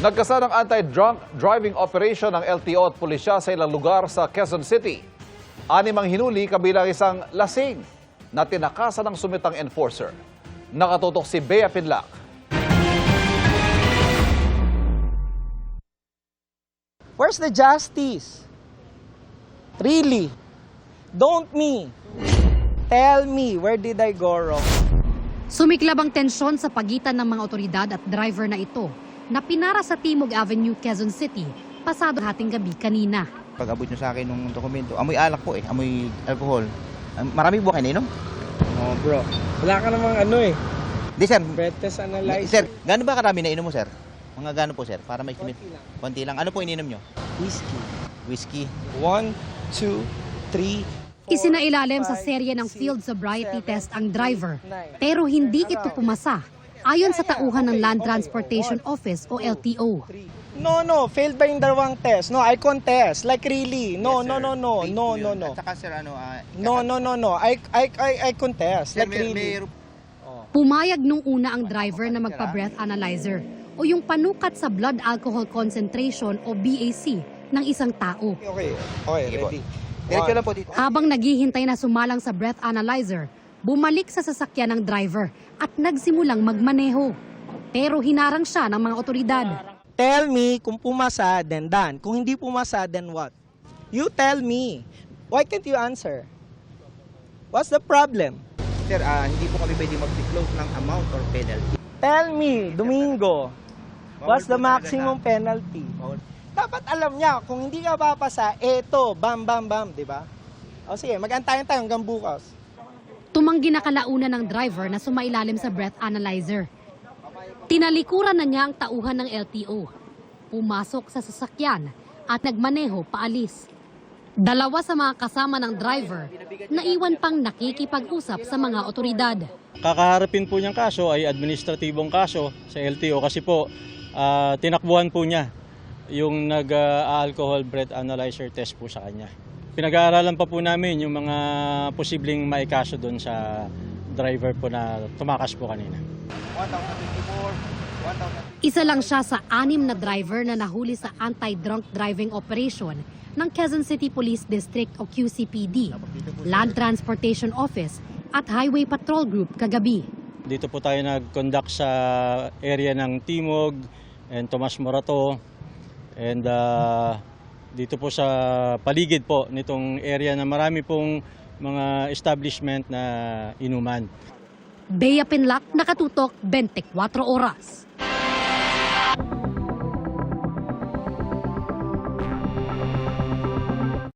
Nagkasa ng anti-drunk driving operation ng LTO at pulisya sa ilang lugar sa Quezon City. 6 ang hinuli kabilang isang lasing na tinakasan ng sumitang enforcer. Nakatutok si Bea Pinlac. Where's the justice? Really? Don't me. Tell me, where did I go wrong? Sumiklab ang tensyon sa pagitan ng mga otoridad at driver na ito na pinara sa Timog Avenue, Quezon City, pasado hating gabi kanina. Pag-abot nyo sa akin ng dokumento, amoy alak po amoy alcohol. Marami po kayo nainom? Oh bro, wala ka namang Di sir, breath test analyzer. sir, gaano ba karami nainom mo sir? Mga gaano po sir, para may estimate? Konti lang. Ano po ininom nyo? Whiskey. Whiskey. 1, 2, 3, Isinailalim sa serye ng field sobriety test ang driver, pero hindi ito pumasa. Ayon sa tauhan ng Land Transportation Office o LTO. No, failed ba yung dalawang test? No, I contest. Like really? No. At saka sir, No. I contest. Like really. Pumayag nung una ang driver na magpa-breath analyzer o yung panukat sa blood alcohol concentration o BAC ng isang tao. Okay, ready. Diretso lang po dito. Habang naghihintay na sumalang sa breath analyzer, bumalik sa sasakyan ng driver at nagsimulang magmaneho. Pero hinarang siya ng mga otoridad. Tell me kung pumasa, then done. Kung hindi pumasa, then what? You tell me. Why can't you answer? What's the problem? Sir, hindi po kami pwede mag-disclose ng amount or penalty. Tell me, Domingo. What's the maximum penalty? Dapat alam niya, kung hindi ka papasa, eto, bam, di ba? O sige, mag-antayin tayo hanggang bukas. Tumanggi na kalaunan ng driver na sumailalim sa breath analyzer. Tinalikuran na niya ang tauhan ng LTO. Pumasok sa sasakyan at nagmaneho paalis. 2 sa mga kasama ng driver naiwan pang nakikipag-usap sa mga otoridad. Kakaharapin po niyang kaso ay administratibong kaso sa LTO kasi po tinakbuhan po niya yung nag-alcohol breath analyzer test po sa kanya. Pinag-aaralan pa po namin yung mga posibleng maikaso doon sa driver po na tumakas po kanina. Isa lang siya sa 6 na driver na nahuli sa anti-drunk driving operation ng Quezon City Police District o QCPD, Land Transportation Office at Highway Patrol Group kagabi. Dito po tayo nag-conduct sa area ng Timog and Tomas Morato and dito po sa paligid po nitong area na marami pong mga establishment na inuman. Bea Pinlac, nakatutok 24 oras.